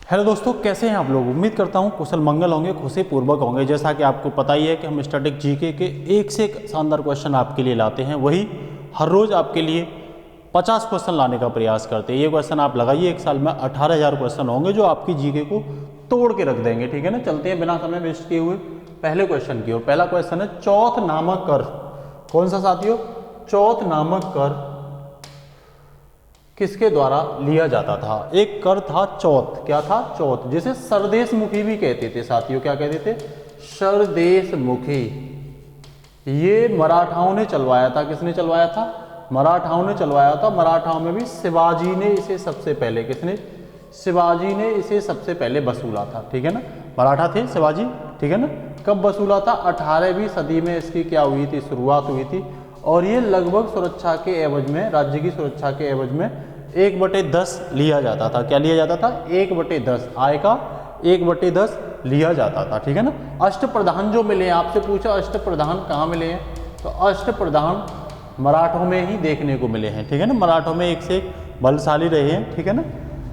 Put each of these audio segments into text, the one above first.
Hello दोस्तों, कैसे हैं आप लोग। उम्मीद करता हूं कुशल मंगल होंगे, खुशी पूर्वक होंगे। जैसा कि आपको पता ही है कि हम स्टैटिक जीके के एक से एक शानदार क्वेश्चन आपके लिए लाते हैं। वही हर रोज़ आपके लिए 50 क्वेश्चन लाने का प्रयास करते हैं। ये क्वेश्चन आप लगाइए, एक साल में 18,000 क्वेश्चन होंगे जो आपकी जीके को तोड़ के रख देंगे। ठीक है ना। चलते हैं बिना समय वेस्ट किए हुए पहले क्वेश्चन की ओर। पहला क्वेश्चन है, चौथ नामक कर। कौन सा साथियों? चौथ नामक कर किसके द्वारा लिया जाता था? एक कर था चौथ। क्या था? चौथ, जिसे सरदेशमुखी भी कहते थे साथियों। क्या कहते थे? सरदेशमुखी। ये मराठाओं ने चलवाया था। किसने चलवाया था? मराठाओं ने चलवाया था। मराठाओं में भी शिवाजी ने इसे सबसे पहले, किसने? शिवाजी ने इसे सबसे पहले वसूला था। ठीक है ना। मराठा थे शिवाजी। ठीक है ना। कब वसूला था? 18वीं सदी में इसकी क्या हुई थी? शुरुआत हुई थी। और ये लगभग सुरक्षा के एवज में, राज्य की सुरक्षा के एवज में 1/10 लिया जाता था। क्या लिया जाता था? 1/10 आय का 1/10 लिया जाता था। ठीक है ना। अष्टप्रधान जो मिले हैं, आपसे पूछा अष्टप्रधान कहाँ मिले हैं, तो अष्टप्रधान मराठों में ही देखने को मिले हैं। ठीक है ना। मराठों में एक से एक बलशाली रहे हैं। ठीक है ना।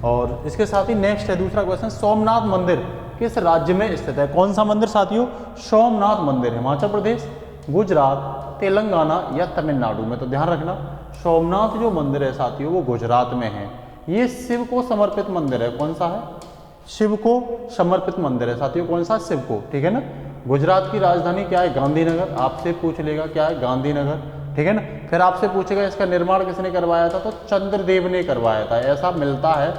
और इसके साथ ही नेक्स्ट है दूसरा क्वेश्चन, सोमनाथ मंदिर किस राज्य में स्थित है? कौन सा मंदिर साथियों? सोमनाथ मंदिर हिमाचल प्रदेश, गुजरात, तेलंगाना या तमिलनाडु में। तो ध्यान रखना, सोमनाथ जो मंदिर है साथियों वो गुजरात में है। ये शिव को समर्पित मंदिर है। कौन सा है? शिव को समर्पित मंदिर है साथियों। कौन सा? शिव को। ठीक है ना। गुजरात की राजधानी क्या है? गांधीनगर। आपसे पूछ लेगा क्या है? गांधीनगर। ठीक है ना। फिर आपसे पूछेगा इसका निर्माण किसने करवाया था, तो चंद्रदेव ने करवाया था। ऐसा मिलता है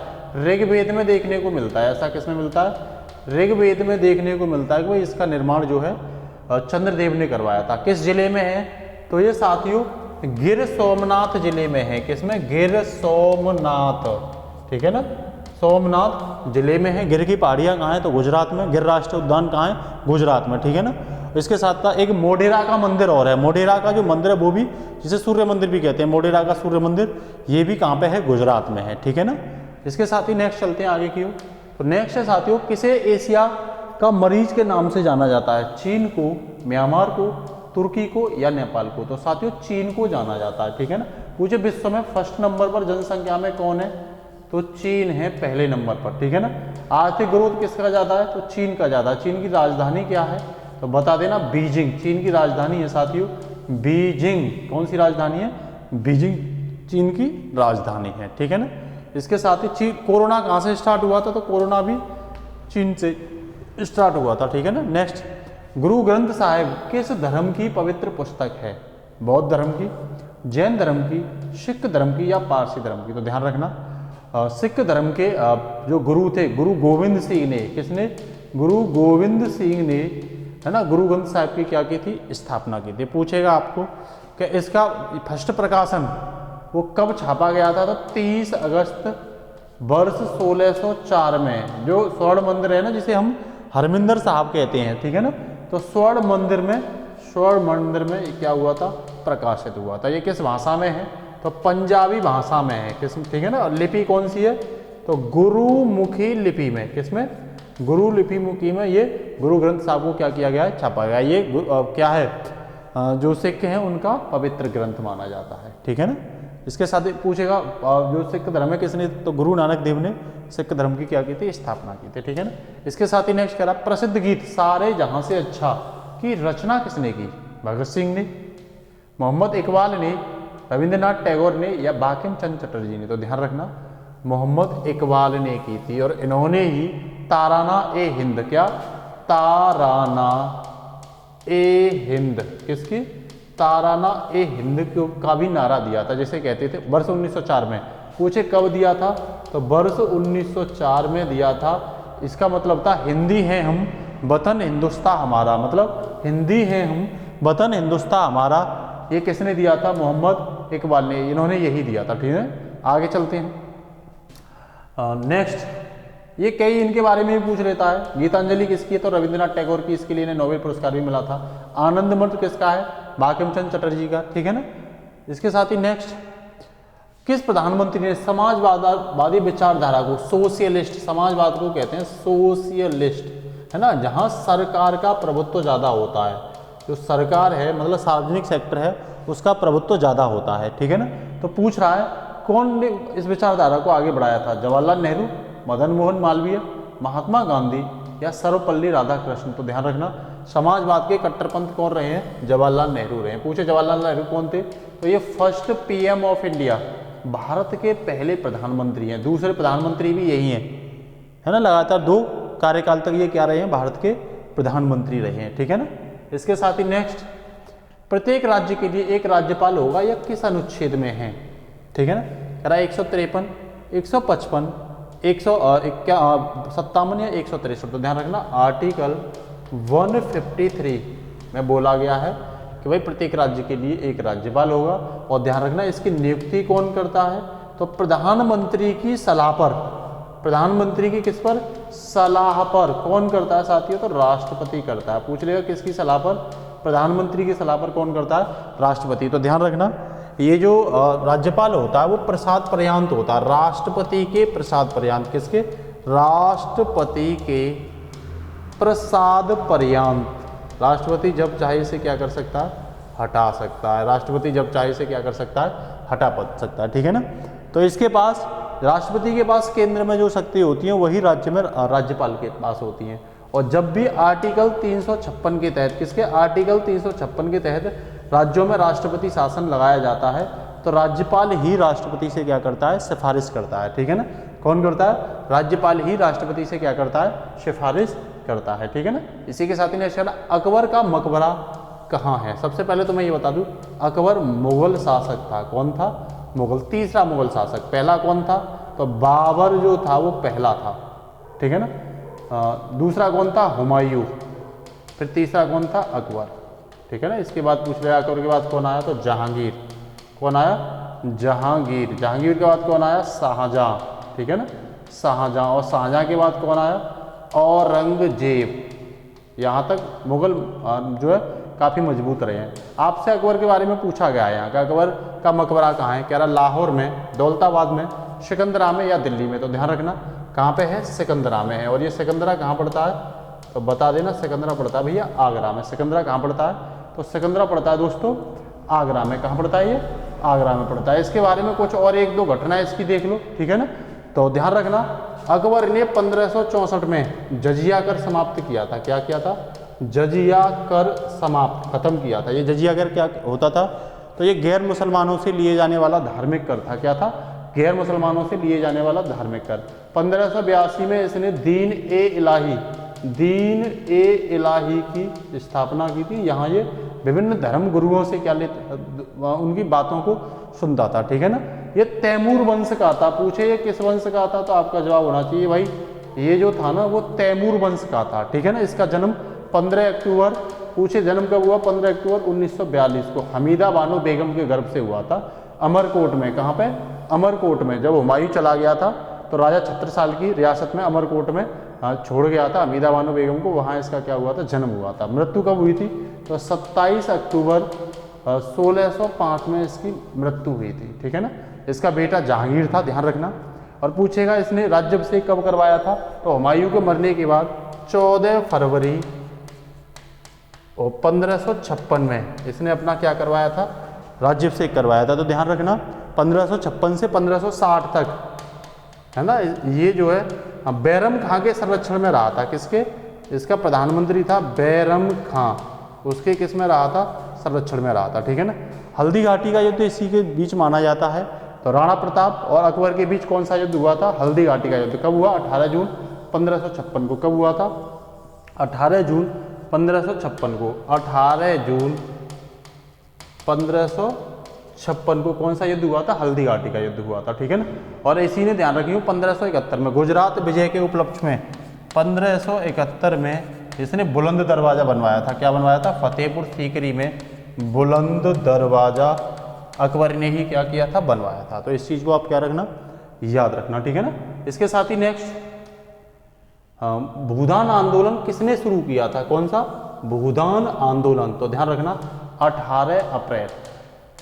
ऋग्वेद में देखने को मिलता है। ऐसा किसमें मिलता है? ऋग्वेद में देखने को मिलता है कि भाई इसका निर्माण जो है चंद्रदेव ने करवाया था। किस जिले में है? तो ये साथियों गिर सोमनाथ जिले में है। किसमें? गिर सोमनाथ। ठीक है ना। सोमनाथ जिले में है। गिर की पहाड़ियाँ कहाँ हैं? तो गुजरात में। गिर राष्ट्रीय उद्यान कहाँ है? गुजरात में। ठीक है ना। इसके साथ साथ एक मोढेरा का मंदिर और है। मोढेरा का जो मंदिर है वो भी, जिसे सूर्य मंदिर भी कहते हैं, मोढेरा का सूर्य मंदिर, ये भी कहाँ पे है? गुजरात में है। ठीक है ना। इसके साथ ही नेक्स्ट चलते हैं आगे की ओर। तो नेक्स्ट है साथियों, किसे एशिया का मरीज के नाम से जाना जाता है? चीन को, म्यांमार को, तुर्की को या नेपाल को? तो साथियों चीन को जाना जाता है। ठीक है ना। पूछे विश्व में फर्स्ट नंबर पर जनसंख्या में कौन है? तो चीन है पहले नंबर पर। ठीक है ना। आर्थिक ग्रोथ किसका ज्यादा है? तो चीन का ज्यादा। चीन की राजधानी क्या है? तो बता देना, बीजिंग। चीन की राजधानी है साथियों बीजिंग। कौन सी राजधानी है? बीजिंग चीन की राजधानी है। ठीक है ना। इसके साथ ही चीन, कोरोना कहाँ से स्टार्ट हुआ था? तो कोरोना भी चीन से स्टार्ट हुआ था। ठीक है ना। नेक्स्ट, गुरु ग्रंथ साहिब किस धर्म की पवित्र पुस्तक है? बौद्ध धर्म की, जैन धर्म की, सिख धर्म की या पारसी धर्म की? तो ध्यान रखना, सिख धर्म के जो गुरु थे, गुरु गोविंद सिंह ने, किसने? गुरु गोविंद सिंह ने, है ना, गुरु ग्रंथ साहिब की क्या की थी? स्थापना की थी। पूछेगा आपको कि इसका फर्स्ट प्रकाशन वो कब छापा गया था? तो 30 अगस्त वर्ष 1604 में। जो स्वर्ण मंदिर है ना, जिसे हम हरमिंदर साहब कहते हैं। ठीक है ना। तो स्वर्ण मंदिर में क्या हुआ था? प्रकाशित हुआ था। ये किस भाषा में है? तो पंजाबी भाषा में है। किस? ठीक है ना। लिपि कौन सी है? तो गुरुमुखी लिपि में। किसमें? गुरु लिपि मुखी में ये गुरु ग्रंथ साहब को क्या किया गया है? छापा गया। ये क्या है? जो सिख हैं उनका पवित्र ग्रंथ माना जाता है। ठीक है ना। इसके साथ ही पूछेगा जो सिख धर्म है किसने? तो गुरु नानक देव ने सिख धर्म की क्या की थी? स्थापना की थी। ठीक है ना। इसके साथ ही नेक्स्ट कह रहा, प्रसिद्ध गीत सारे जहां से अच्छा की रचना किसने की? भगत सिंह ने, मोहम्मद इकबाल ने, रविंद्रनाथ टैगोर ने या बंकिम चंद्र चटर्जी ने? तो ध्यान रखना, मोहम्मद इकबाल ने की थी। और इन्होंने ही ताराना ए हिंद, क्या? ताराना ए हिंद, किसकी? ताराना ए हिंद का भी नारा दिया था, जैसे कहते थे, वर्ष 1904 में। पूछे कब दिया था? तो वर्ष 1904 में दिया था। इसका मतलब था हिंदी है हम, वतन हिंदुस्तान हमारा। मतलब हिंदी है हम, वतन हिंदुस्तान हमारा। ये किसने दिया था? मोहम्मद इकबाल ने। इन्होंने यही दिया था। ठीक है। आगे चलते हैं। नेक्स्ट, ये कई इनके बारे में भी पूछ लेता है। गीतांजलि किसकी है? तो रविंद्रनाथ टैगोर की। इसके लिए इन्हें नोबेल पुरस्कार भी मिला था। आनंद मठ किसका है? बंकिम चंद्र चटर्जी का। ठीक है ना। इसके साथ ही नेक्स्ट, किस प्रधानमंत्री ने समाजवादी विचारधारा को, सोशियलिस्ट, समाजवाद को कहते हैं सोशियलिस्ट, है ना, जहां सरकार का प्रभुत्व ज्यादा होता है। जो सरकार है, मतलब सार्वजनिक सेक्टर है, उसका प्रभुत्व ज्यादा होता है। ठीक है ना। तो पूछ रहा है कौन ने इस विचारधारा को आगे बढ़ाया था? जवाहरलाल नेहरू, मदन मोहन मालवीय, महात्मा गांधी या सर्वपल्ली राधाकृष्ण? तो ध्यान रखना समाजवाद के कट्टरपंथ कौन रहे हैं? जवाहरलाल नेहरू रहे हैं। पूछे जवाहरलाल नेहरू कौन थे? तो ये first PM of India, Bharat के पहले प्रधानमंत्री हैं। दूसरे प्रधानमंत्री भी यही हैं, है ना। लगातार 2 कार्यकाल तक ये क्या रहे हैं? भारत के प्रधानमंत्री रहे हैं, ठीक है ना। इसके साथ ही नेक्स्ट, प्रत्येक राज्य के लिए एक राज्यपाल होगा, यह किस अनुच्छेद में है? ठीक है ना। कह रहा है 153, 155, 157 या 163। तो ध्यान रखना आर्टिकल 153 में बोला गया है कि भाई प्रत्येक राज्य के लिए एक राज्यपाल होगा। और ध्यान रखना इसकी नियुक्ति कौन करता है? तो प्रधानमंत्री की सलाह पर, प्रधानमंत्री की किस पर? सलाह पर। कौन करता है साथियों? तो राष्ट्रपति करता है। पूछ लेगा किसकी सलाह पर? प्रधानमंत्री की सलाह पर कौन करता है? राष्ट्रपति। तो ध्यान रखना ये जो राज्यपाल होता है वो प्रसाद पर्यांत होता है, राष्ट्रपति के प्रसाद पर्यांत। किसके? राष्ट्रपति के प्रसाद पर्यांत। राष्ट्रपति जब चाहे इसे क्या कर सकता है? हटा सकता है। राष्ट्रपति जब चाहे इसे क्या कर सकता है? हटा सकता है, ठीक है ना। तो इसके पास, राष्ट्रपति के पास केंद्र में जो शक्ति होती है वही राज्य में राज्यपाल के पास होती हैं। और जब भी आर्टिकल 356 के तहत, किसके? आर्टिकल 356 के तहत राज्यों में राष्ट्रपति शासन लगाया जाता है तो राज्यपाल ही राष्ट्रपति से क्या करता है? सिफारिश करता है, ठीक है ना। कौन करता है? राज्यपाल ही राष्ट्रपति से क्या करता है? सिफारिश करता है, ठीक है ना। इसी के साथ ही नेक्स्ट, अकबर का मकबरा कहाँ है? सबसे पहले तो मैं ये बता दूं, अकबर मुगल शासक था। कौन था? मुगल, तीसरा मुगल शासक। पहला कौन था? तो बाबर जो था वो पहला था, ठीक है ना। दूसरा कौन था? हुमायूं। फिर तीसरा कौन था? अकबर, ठीक है ना। इसके बाद पूछ लिया अकबर के बाद कौन आया? तो जहांगीर। कौन आया? जहांगीर। जहांगीर के बाद कौन आया? शाहजहां, ठीक है ना, शाहजहां। और शाहजहां के बाद कौन आया? औरंगजेब। यहाँ तक मुगल जो है काफ़ी मजबूत रहे हैं। आपसे अकबर के बारे में पूछा गया है यहाँ का, अकबर का मकबरा कहाँ है? कह रहा लाहौर में, दौलताबाद में, सिकंदरा में या दिल्ली में? तो ध्यान रखना कहाँ पे है? सिकंदरा में है। और ये सिकंदरा कहाँ पड़ता है? तो बता देना, सिकंदरा पड़ता है भैया आगरा में। सिकंदरा कहाँ पड़ता है? तो सिकंदरा पड़ता है दोस्तों आगरा में। कहाँ पड़ता है ये? आगरा में पड़ता है। इसके बारे में कुछ और 1-2 घटनाएं इसकी देख लो, ठीक है ना। तो ध्यान रखना अकबर ने 1564 में जजिया कर समाप्त किया था। क्या किया था? जजिया कर समाप्त, खत्म किया था। ये जजिया कर क्या होता था? तो ये गैर मुसलमानों से लिए जाने वाला धार्मिक कर था। क्या था? गैर मुसलमानों से लिए जाने वाला धार्मिक कर। 1582 में इसने दीन ए इलाही की स्थापना की थी। यहाँ ये विभिन्न धर्म गुरुओं से क्या उनकी बातों को सुनता था, ठीक है ना। ये तैमूर वंश का था। पूछे ये किस वंश का था? तो आपका जवाब होना चाहिए भाई ये जो था ना वो तैमूर वंश का था, ठीक है ना। इसका जन्म 15 अक्टूबर, पूछे जन्म कब हुआ? 15 अक्टूबर 1942 को हमीदा बानो बेगम के गर्भ से हुआ था, अमरकोट में। कहाँ पे? अमरकोट में। जब हुमायूं चला गया था तो राजा छत्रसाल की रियासत में अमरकोट में छोड़ गया था हमीदा बानो बेगम को, वहाँ इसका क्या हुआ था? जन्म हुआ था। मृत्यु कब हुई थी? तो 27 अक्टूबर 1605 में इसकी मृत्यु हुई थी, ठीक है ना। इसका बेटा जहांगीर था, ध्यान रखना। और पूछेगा इसने राज्याभिषेक कब करवाया था? तो हुमायूं के मरने के बाद 14 फरवरी 1556 में इसने अपना क्या करवाया था? राज्याभिषेक करवाया था। तो ध्यान रखना 1556 से 1560 तक, है ना, ये जो है बैरम खां के संरक्षण में रहा था। किसके? इसका प्रधानमंत्री था बैरम खां, उसके किस में रहा था? संरक्षण में रहा था, ठीक है ना। हल्दी घाटी का युद्ध इसी के बीच माना जाता है। तो राणा प्रताप और अकबर के बीच कौन सा युद्ध हुआ था? हल्दी घाटी का युद्ध। कब हुआ? 18 जून 1556 को। कब हुआ था? 18 जून 1556 को। 18 जून 1556 को कौन सा युद्ध हुआ था? हल्दी घाटी का युद्ध हुआ था, ठीक है ना। और इसी ने ध्यान रखिए 1571 में गुजरात विजय के उपलक्ष्य में 1571 में इसने बुलंद दरवाजा बनवाया था। क्या बनवाया था? फतेहपुर सीकरी में बुलंद दरवाजा अकबर ने ही क्या किया था? बनवाया था। तो इस चीज को आप क्या रखना? याद रखना, ठीक है ना। इसके साथ ही नेक्स्ट, भूदान आंदोलन किसने शुरू किया था? कौन सा? भूदान आंदोलन। तो ध्यान रखना 18 अप्रैल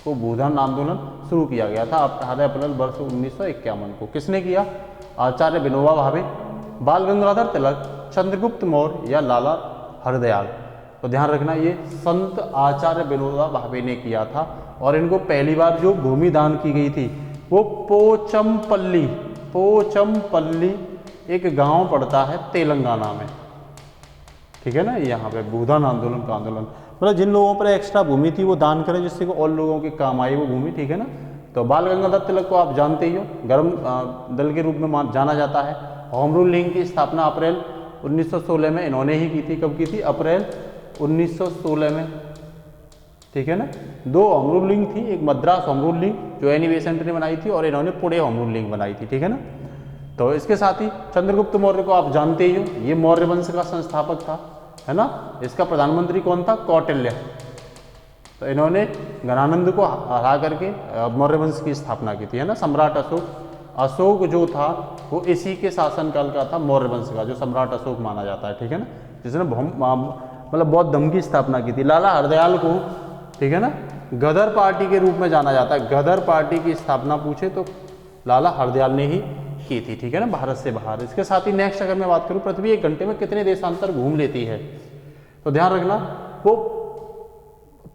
को भूदान आंदोलन शुरू किया गया था। 18 अप्रैल वर्ष 1951 को। किसने किया? आचार्य विनोबा भावे, बाल गंगाधर तिलक, चंद्रगुप्त मौर्य या लाला हरदयाल। तो ध्यान रखना ये संत आचार्य विनोबा भावे ने किया था। और इनको पहली बार जो भूमि दान की गई थी वो पोचमपल्ली एक गांव पड़ता है तेलंगाना में, ठीक है ना, यहाँ पे भूदान आंदोलन का आंदोलन, मतलब जिन लोगों पर एक्स्ट्रा भूमि थी वो दान करें जिससे कि और लोगों के काम आई वो भूमि, ठीक है ना। तो बाल गंगाधर तिलक को आप जानते ही हो, गर्म दल के रूप में जाना जाता है। होम रूल लीग की स्थापना अप्रैल 1916 में इन्होंने ही की थी। कब की थी? अप्रैल 1916 में, ठीक है ना। दो होम रूल लीग थी, एक मद्रास होम रूल लीग जो एनी बेसेंट ने बनाई थी और इन्होंने पुणे होम रूल लीग बनाई थी, ठीक है ना। तो इसके साथ ही चंद्रगुप्त मौर्य को आप जानते ही हो, ये मौर्य वंश का संस्थापक था, है ना। इसका प्रधानमंत्री कौन था? कौटिल्य। तो इन्होंने गणानंद को हरा करके मौर्य वंश की स्थापना की थी, है ना। सम्राट अशोक जो था वो इसी के शासनकाल का था, मौर्य वंश का, जो सम्राट अशोक माना जाता है, ठीक है ना, जिसने मतलब बौद्ध धर्म की स्थापना की थी। लाला हरदयाल को, ठीक है ना, गदर पार्टी के रूप में जाना जाता है। गदर पार्टी की स्थापना पूछे तो लाला हरदयाल ने ही की थी, ठीक है ना, भारत से बाहर। इसके साथ ही नेक्स्ट अगर मैं बात करूं, पृथ्वी 1 घंटे में कितने देशांतर घूम लेती है? तो ध्यान रखना, वो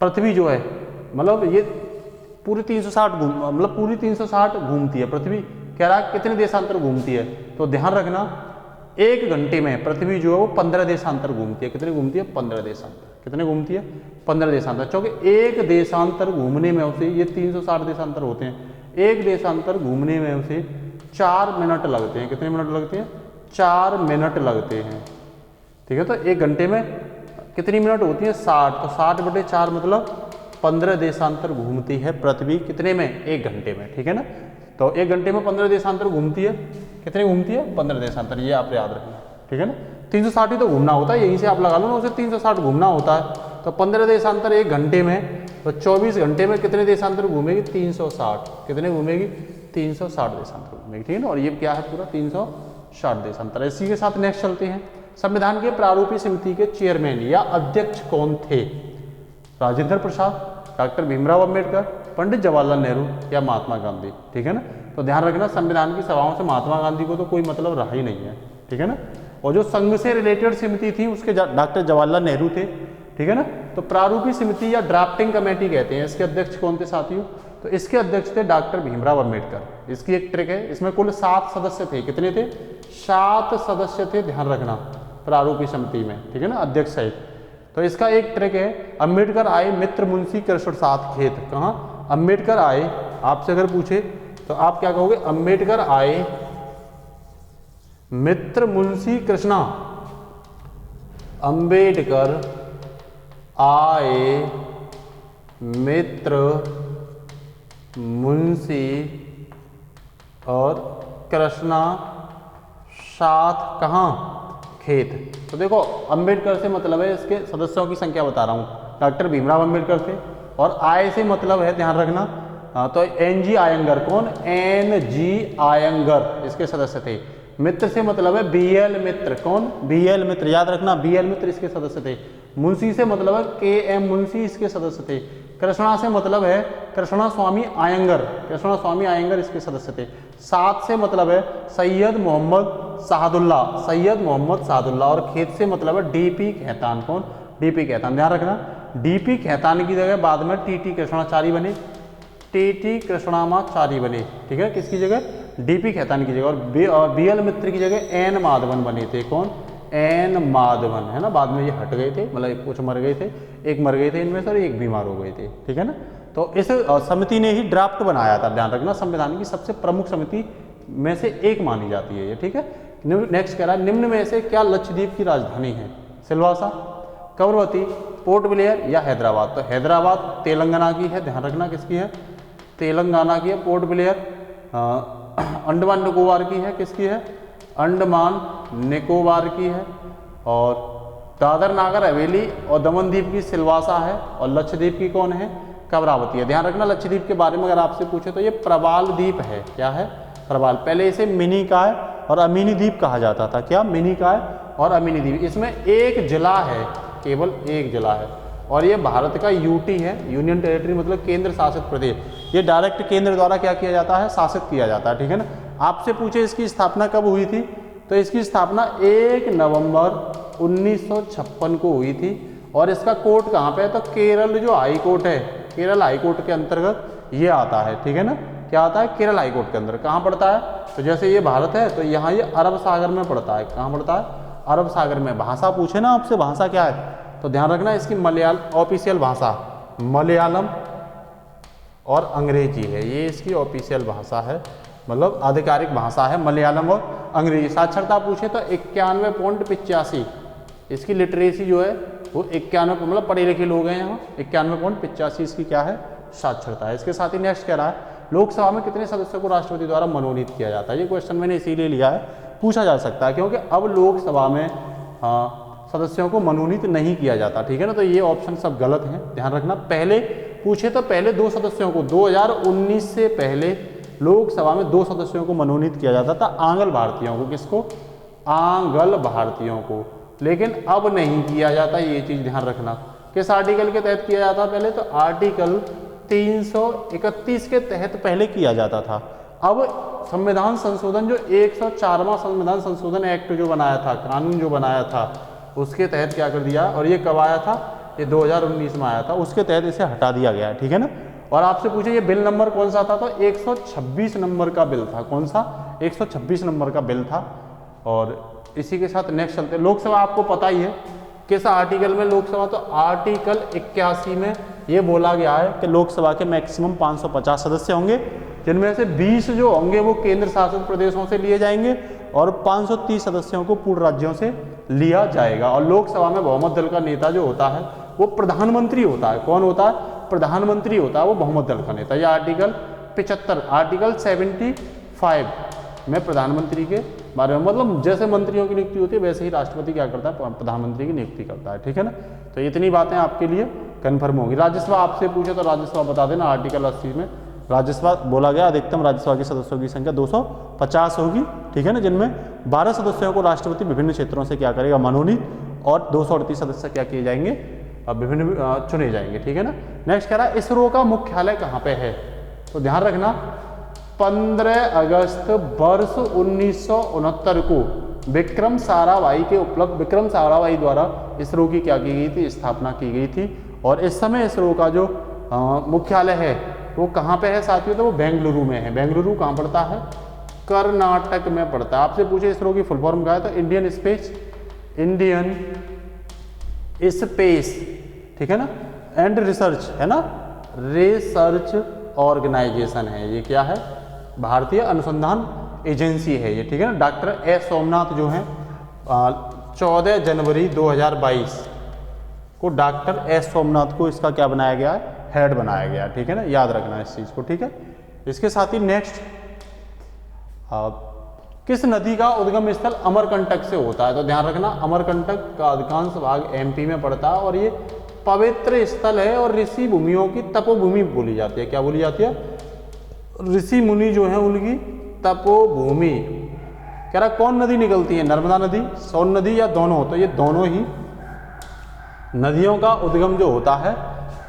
पृथ्वी जो है, मतलब ये पूरी 360 मतलब पूरी 360 घूमती है पृथ्वी। कह रहा है कितने देशांतर घूमती है? तो ध्यान रखना 1 घंटे में पृथ्वी जो है वो 15 देशांतर घूमती है। कितने घूमती है? 15 देशांतर। कितने घूमती है? 15 देशांतर। क्योंकि एक देशांतर घूमने में उसे, ये 360 देशांतर होते हैं, एक देशांतर घूमने में उसे 4 मिनट लगते हैं। कितने मिनट लगते हैं? 4 मिनट लगते हैं, ठीक है। तो 1 घंटे में कितनी मिनट होती है? 60। तो 60/4 मतलब 15 देशांतर घूमती है पृथ्वी। कितने में? 1 घंटे में, ठीक है ना। तो 1 घंटे में 15 देशांतर घूमती है। कितने घूमती है? 15 देशांतर, ये आप याद रखना, ठीक है ना। 360 ही तो घूमना होता है, यहीं से आप लगा लो ना, उसे 360 घूमना होता है। तो 15 देशांतर 1 घंटे में, तो 24 घंटे में कितने देशांतर घूमेगी? 360। कितने घूमेगी? 360 देशांतर घूमेगी, ठीक है ना। और ये क्या है? पूरा 360 देशांतर। इसी के साथ नेक्स्ट चलते हैं। संविधान के प्रारूपी समिति के चेयरमैन या अध्यक्ष कौन थे? राजेंद्र प्रसाद, डॉक्टर भीमराव अंबेडकर, पंडित जवाहरलाल नेहरू या महात्मा गांधी, ठीक है ना। तो ध्यान रखना, संविधान की सभाओं से महात्मा गांधी को तो कोई मतलब रहा ही नहीं है, ठीक है ना। और जो संघ से रिलेटेड समिति थी उसके डॉक्टर जवाहरलाल नेहरू थे, ठीक है ना। तो प्रारूपी समिति या ड्राफ्टिंग कमेटी कहते हैं, इसके अध्यक्ष कौन थे साथियों? तो इसके अध्यक्ष थे डॉक्टर भीमराव अंबेडकर। इसकी एक ट्रिक है, इसमें कुल 7 सदस्य थे। कितने थे? 7 सदस्य थे, ध्यान रखना, प्रारूपी समिति में, ठीक है ना, अध्यक्ष सहित। तो इसका एक ट्रिक है, अंबेडकर आए मित्र मुंशी कृष्ण प्रसाद खेत। कहाँ अंबेडकर आए? आपसे अगर पूछे तो आप क्या कहोगे? अंबेडकर आए मित्र मुंशी कृष्णा। अंबेडकर आए मित्र मुंशी और कृष्णा साथ कहाँ? खेत। तो देखो, अंबेडकर से मतलब है, इसके सदस्यों की संख्या बता रहा हूँ, डॉक्टर भीमराव अंबेडकर थे। और आय से मतलब है, ध्यान रखना, तो NG आयंगर। कौन? NG आयंगर इसके सदस्य थे। मित्र से मतलब है BL मित्र। कौन? BL मित्र, याद रखना, BL मित्र इसके सदस्य थे। मुंशी से मतलब है KM मुंशी इसके सदस्य थे। कृष्णा से मतलब है कृष्णा स्वामी आयंगर। कृष्णा स्वामी आयंगर इसके सदस्य थे। साथ से मतलब है सैयद मोहम्मद साहदुल्ला। सैयद मोहम्मद साहदुल्ला। और खेत से मतलब है DP खेतान। कौन? DP खेतान। ध्यान रखना, DP खेतान की जगह बाद में TT कृष्णाचारी बने। TT कृष्णामाचारी बने, ठीक है, किसकी जगह? DP खेतान की जगह। और BL मित्र की जगह N माधवन बने थे। कौन? N माधवन, है ना। बाद में ये हट गए थे, मतलब कुछ मर गए थे, एक मर गए थे इनमें से और एक बीमार हो गए थे, ठीक है ना। तो इस समिति ने ही ड्राफ्ट बनाया था। ध्यान रखना, संविधान की सबसे प्रमुख समिति में से एक मानी जाती है ये, ठीक है। नेक्स्ट कह रहा है, निम्न में से क्या लक्षद्वीप की राजधानी है? सिलवासा, कवरवती, पोर्ट ब्लेयर या हैदराबाद? तो हैदराबाद तेलंगाना की है, ध्यान रखना, किसकी है? तेलंगाना की है। पोर्ट ब्लेयर अंडमान निकोबार की है। किसकी है? अंडमान निकोबार की है। और दादर नागर हवेली और दमन द्वीप की सिलवासा है। और लक्षद्वीप की कौन है? कवरावती है। ध्यान रखना, लक्षद्वीप के बारे में अगर आपसे पूछे तो ये प्रवाल द्वीप है। क्या है? प्रवाल। पहले इसे मिनिकॉय और अमीनी द्वीप कहा जाता था। क्या? मिनिकॉय और अमीनी द्वीप। इसमें एक जिला है, केवल एक जिला है, और ये भारत का UT है, यूनियन टेरिटरी, मतलब केंद्र शासित प्रदेश। ये डायरेक्ट केंद्र द्वारा क्या किया जाता है? शासित किया जाता है, ठीक है ना। आपसे पूछे इसकी स्थापना कब हुई थी? तो इसकी स्थापना 1 नवंबर 1956 को हुई थी। और इसका कोर्ट कहाँ पे है? तो केरल जो हाई कोर्ट है, केरल हाई कोर्ट के अंतर्गत ये आता है, ठीक है ना। क्या आता है? केरल हाई कोर्ट के अंदर। कहाँ पड़ता है? तो जैसे ये भारत है तो यहाँ ये अरब सागर में पड़ता है। कहाँ पड़ता है? अरब सागर में। भाषा पूछे ना आपसे, भाषा क्या है, तो ध्यान रखना इसकी ऑफिशियल भाषा मलयालम और अंग्रेजी है। ये इसकी ऑफिशियल भाषा है, मतलब आधिकारिक भाषा है मलयालम और अंग्रेजी। साक्षरता पूछे तो 91.85 इसकी लिटरेसी जो है वो 91, मतलब पढ़े लिखे लोग हैं यहाँ। 91.85 इसकी क्या है? साक्षरता है। इसके साथ ही नेक्स्ट कह रहा है लोकसभा में कितने सदस्यों को राष्ट्रपति द्वारा मनोनीत किया जाता है। ये क्वेश्चन मैंने इसीलिए लिया है, पूछा जा सकता है क्योंकि अब लोकसभा में सदस्यों को मनोनीत नहीं किया जाता, ठीक है ना। तो ये ऑप्शन सब गलत हैं, ध्यान रखना। पहले पूछे तो पहले 2 सदस्यों को 2019 से पहले लोकसभा में 2 सदस्यों को मनोनीत किया जाता था, आंग्ल भारतीयों को। किसको? आंग्ल भारतीयों को। लेकिन अब नहीं किया जाता, ये चीज ध्यान रखना। किस आर्टिकल के तहत किया जाता पहले? तो आर्टिकल 331 के तहत पहले किया जाता था। अब संविधान संशोधन जो 104वां संविधान संशोधन एक्ट जो बनाया था, कानून जो बनाया था, उसके तहत क्या कर दिया, और ये कब आया था? ये 2019 में आया था, उसके तहत इसे हटा दिया गया है, ठीक है ना। और आपसे पूछे ये बिल नंबर कौन सा था, तो 126 नंबर का बिल था। कौन सा? 126 नंबर का बिल था। और इसी के साथ नेक्स्ट चलते हैं। लोकसभा आपको पता ही है किस आर्टिकल में लोकसभा, तो आर्टिकल 81 में ये बोला गया है कि लोकसभा के मैक्सिमम 550 सदस्य होंगे, जिनमें से 20 जो होंगे वो केंद्र शासित प्रदेशों से लिए जाएंगे और 530 सदस्यों को पूर्व राज्यों से लिया जाएगा। और लोकसभा में बहुमत दल का नेता जो होता है वो प्रधानमंत्री होता है। कौन होता है? प्रधानमंत्री होता है वो बहुमत दल का नेता। ये आर्टिकल 75, आर्टिकल 75 में प्रधानमंत्री के बारे में, मतलब जैसे मंत्रियों की नियुक्ति होती है वैसे ही राष्ट्रपति क्या करता है? प्रधानमंत्री की नियुक्ति करता है, ठीक है ना। तो इतनी बातें आपके लिए कन्फर्म होगी। राज्यसभा आपसे पूछे तो राज्यसभा बता देना। आर्टिकल 80 में राज्यसभा बोला गया अधिकतम राज्यसभा की सदस्यों की संख्या 250 होगी, ठीक है ना, जिनमें 12 सदस्यों को राष्ट्रपति विभिन्न क्षेत्रों से क्या करेगा? मनोनीत, और 238 सदस्य क्या किए जाएंगे? विभिन्न चुने जाएंगे, ठीक है ना। नेक्स्ट कह रहा है इसरो का मुख्यालय कहाँ पे है, तो ध्यान रखना 15 अगस्त वर्ष 1969 को विक्रम साराभाई के उपलब्ध, विक्रम साराभाई द्वारा इसरो की क्या की गई थी? स्थापना की गई थी। और इस समय इसरो का जो मुख्यालय है वो कहाँ पे है साथियों? तो वो बेंगलुरु में है। बेंगलुरु कहाँ पड़ता है? कर्नाटक में पड़ता है। आपसे पूछे इसरो की फुल फॉर्म क्या है, तो इंडियन स्पेस, ठीक है ना, एंड रिसर्च, है ना, रिसर्च ऑर्गेनाइजेशन है। ये क्या है? भारतीय अनुसंधान एजेंसी है ये, ठीक है ना। डॉक्टर एस सोमनाथ जो हैं 14 जनवरी 2022 को डॉक्टर एस सोमनाथ को इसका क्या बनाया गया है? हेड बनाया गया, ठीक है ना। याद रखना इस चीज को, ठीक है। इसके साथ ही नेक्स्ट, किस नदी का उद्गम स्थल अमरकंटक से होता है, तो ध्यान रखना अमरकंटक का अधिकांश भाग एमपी में पड़ता है और ये पवित्र स्थल है और ऋषि भूमियों की तपोभूमि बोली जाती है। क्या बोली जाती है? ऋषि मुनि जो है उनकी तपोभूमि। कह रहा कौन नदी निकलती है? नर्मदा नदी, सोन नदी, या दोनों? तो ये दोनों ही नदियों का उद्गम जो होता है,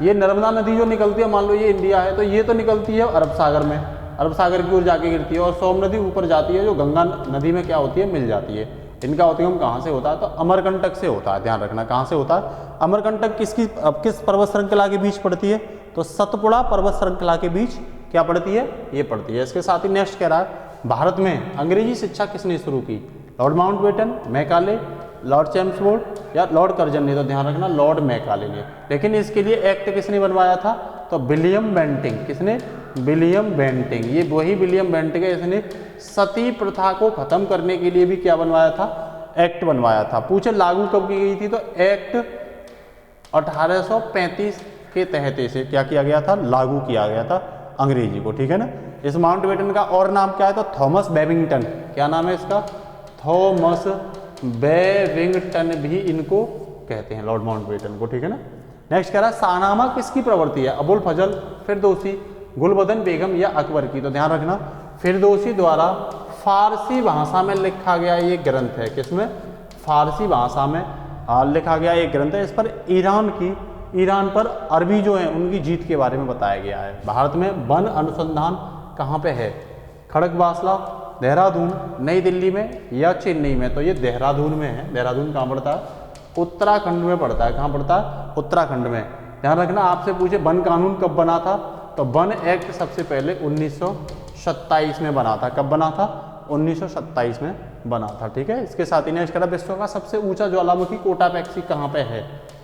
ये नर्मदा नदी जो निकलती है, मान लो ये इंडिया है तो ये तो निकलती है अरब सागर में, अरब सागर की ओर जाके गिरती है, और सोम नदी ऊपर जाती है जो गंगा नदी में क्या होती है? मिल जाती है। इनका उद्गम कहाँ से होता है? तो अमरकंटक से होता है। ध्यान रखना कहाँ से होता है? अमरकंटक किस पर्वत श्रृंखला के बीच पड़ती है? तो सतपुड़ा पर्वत श्रृंखला के बीच क्या पड़ती है? ये पड़ती है। इसके साथ ही नेक्स्ट कह रहा है भारत में अंग्रेजी शिक्षा किसने शुरू की? Lord Mountbatten, Macaulay, Lord Chelmsford या लॉर्ड कर्जन ने? तो ध्यान रखना लॉर्ड मैकाले ने। लेकिन इसके लिए एक्ट किसने बनवाया था? तो विलियम बेंटिंग। किसने? William Bentinck. ये वही विलियम बेंटिंग है, इसने सती प्रथा को खत्म करने के लिए भी क्या बनवाया था? एक्ट बनवाया था। पूछे लागू कब की गई थी? तो एक्ट 1835 के तहत इसे क्या किया गया था? लागू किया गया था अंग्रेजी को, ठीक है ना। इस माउंटबेटन का और नाम क्या है? तो थॉमस बेबिंगटन। क्या नाम है इसका? थॉमस बेबिंगटन भी इनको कहते हैं, लॉर्ड माउंटबेटन को, ठीक है ना। नेक्स्ट कह रहा है शाहनामा किसकी प्रवृत्ति है? अबुल फजल, फिरदौसी, गुलबदन बेगम या अकबर की? तो ध्यान रखना फिरदौसी द्वारा फारसी भाषा में लिखा गया ये ग्रंथ है। किसमें? फारसी भाषा में लिखा गया ये ग्रंथ है। इस पर ईरान पर अरबी जो है उनकी जीत के बारे में बताया गया है। भारत में वन अनुसंधान कहाँ पे है? खड़गवासला, देहरादून, नई दिल्ली में या चेन्नई में? तो ये देहरादून में है। देहरादून कहाँ पड़ता है? उत्तराखंड में पड़ता है। कहाँ पड़ता है? उत्तराखंड में। ध्यान रखना आपसे पूछे वन कानून कब बना था? तो वन एक्ट सबसे पहले 1927 में बना था। कब बना था? 1927 में बना था। ठीक है, इसके साथ ही नेक्स्ट करा विश्व का सबसे ऊंचा ज्वालामुखी कोटापेक्सी कहाँ पे है?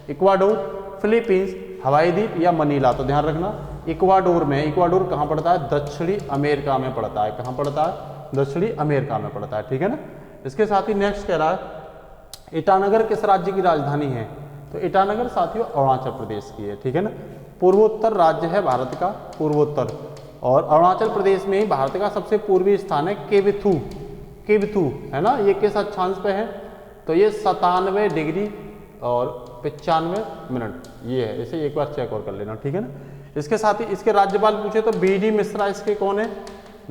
इक्वाडोर, फिलीपींस, हवाई द्वीप या मनीला। तो ध्यान रखना इक्वाडोर में। इक्वाडोर कहाँ पड़ता है? दक्षिणी अमेरिका में पड़ता है। कहाँ पड़ता है? दक्षिणी अमेरिका में पड़ता है। ठीक है ना। इसके साथ ही नेक्स्ट कह रहा है ईटानगर किस राज्य की राजधानी है? तो ईटानगर साथियों अरुणाचल प्रदेश की है। ठीक है ना। पूर्वोत्तर राज्य है भारत का, पूर्वोत्तर, और अरुणाचल प्रदेश में ही भारत का सबसे पूर्वी स्थान है केविथू। केविथू है ना, ये किस अक्षांश पे है? तो ये 97 डिग्री और 95 मिनट ये है। इसे एक बार चेक और कर लेना। ठीक है ना। इसके साथ ही इसके राज्यपाल पूछे तो बी.डी. मिश्रा इसके कौन है?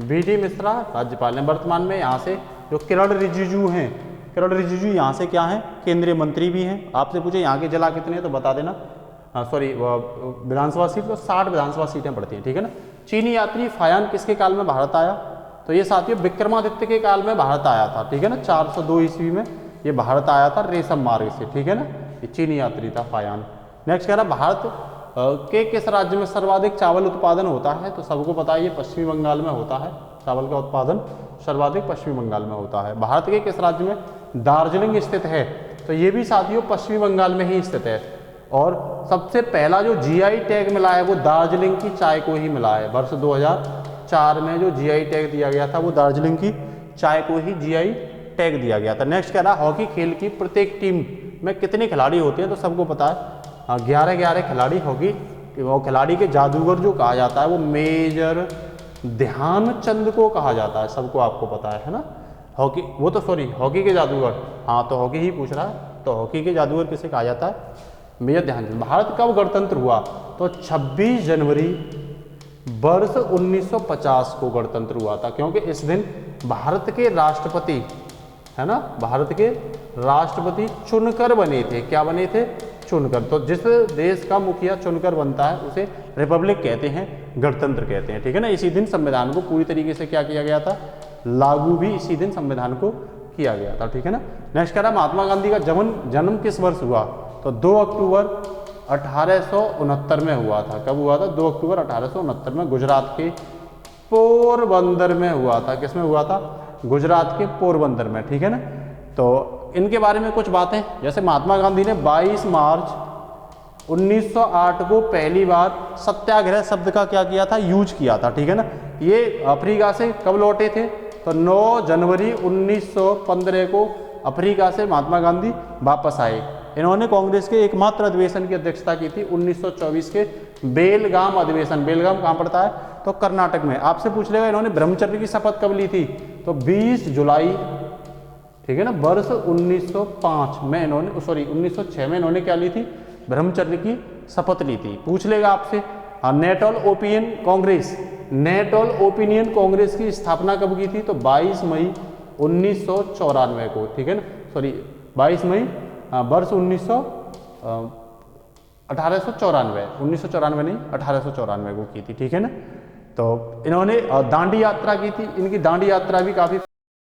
बी.डी. मिश्रा राज्यपाल हैं। वर्तमान में यहाँ से जो किरण रिजिजू हैं, किरण रिजिजू यहाँ से क्या है? केंद्रीय मंत्री भी हैं। आपसे पूछे यहाँ के जिला कितने हैं तो बता देना। सॉरी विधानसभा सीट तो 60 विधानसभा सीटें पड़ती हैं। ठीक है ना। चीनी यात्री फायान किसके काल में भारत आया? तो ये साथियों विक्रमादित्य के काल में भारत आया था। ठीक है ना। 402 ईस्वी में ये भारत आया था रेशम मार्ग से। ठीक है ना। ये चीनी यात्री था फायान। नेक्स्ट कह रहा भारत के किस राज्य में सर्वाधिक चावल उत्पादन होता है? तो सबको पता है ये पश्चिमी बंगाल में होता है। चावल का उत्पादन सर्वाधिक पश्चिमी बंगाल में होता है। भारत के किस राज्य में दार्जिलिंग स्थित है? तो ये भी साथियों पश्चिमी बंगाल में ही स्थित है। और सबसे पहला जो जीआई टैग मिला है वो दार्जिलिंग की चाय को ही मिला है। वर्ष 2004 में जो जीआई टैग दिया गया था वो दार्जिलिंग की चाय को ही जीआई टैग दिया गया था। नेक्स्ट कह रहा हॉकी खेल की प्रत्येक टीम में कितने खिलाड़ी होते हैं? तो सबको पता है 11 खिलाड़ी। हॉकी वो खिलाड़ी के जादूगर जो कहा जाता है वो मेजर ध्यानचंद को कहा जाता है। सबको आपको पता है ना। हॉकी वो तो सॉरी हॉकी के जादूगर, हाँ तो हॉकी ही पूछ रहा है। तो हॉकी के जादूगर किसे कहा जाता है? मेजर ध्यानचंद। भारत कब गणतंत्र हुआ? तो 26 जनवरी वर्ष 1950 को गणतंत्र हुआ था, क्योंकि इस दिन भारत के राष्ट्रपति है ना, भारत के राष्ट्रपति चुनकर बने थे। क्या बने थे? चुनकर। तो जिस देश का मुखिया चुनकर बनता है उसे रिपब्लिक कहते हैं, गणतंत्र कहते हैं। ठीक है ना। इसी दिन संविधान को पूरी तरीके से क्या किया गया था? लागू भी इसी दिन संविधान को किया गया था। ठीक है ना। नेक्स्ट कह रहा महात्मा गांधी का जन्म किस वर्ष हुआ? तो 2 अक्टूबर 1869 में हुआ था। कब हुआ था? 2 अक्टूबर 1869 में गुजरात के पोरबंदर में हुआ था। किस में हुआ था? गुजरात के पोरबंदर में। ठीक है ना। तो इनके बारे में कुछ बातें, जैसे महात्मा गांधी ने 22 मार्च 1908 को पहली बार सत्याग्रह शब्द का क्या किया था? यूज किया था। ठीक है ना। ये अफ्रीका से कब लौटे थे? तो 9 जनवरी 1915 को अफ्रीका से महात्मा गांधी वापस आए। इन्होंने कांग्रेस के एकमात्र अधिवेशन की अध्यक्षता की थी 1924 के बेलगाम अधिवेशन। बेलगाम कहाँ पड़ता है? तो कर्नाटक में। आपसे पूछ लेगा इन्होंने ब्रह्मचर्य की शपथ कब ली थी? तो 20 जुलाई, ठीक है ना, वर्ष 1905 में इन्होंने 1906 में इन्होंने क्या ली थी? ब्रह्मचर्य की शपथ ली थी। पूछ लेगा आपसे नेटॉल ओपिनियन कांग्रेस, नेटॉल ओपिनियन कांग्रेस की स्थापना कब की थी? तो 22 मई 1994 को। ठीक है ना। 22 मई वर्ष 1894 नहीं 1894 को की थी। ठीक है ना। तो इन्होंने दांडी यात्रा की थी। इनकी दांडी यात्रा भी काफी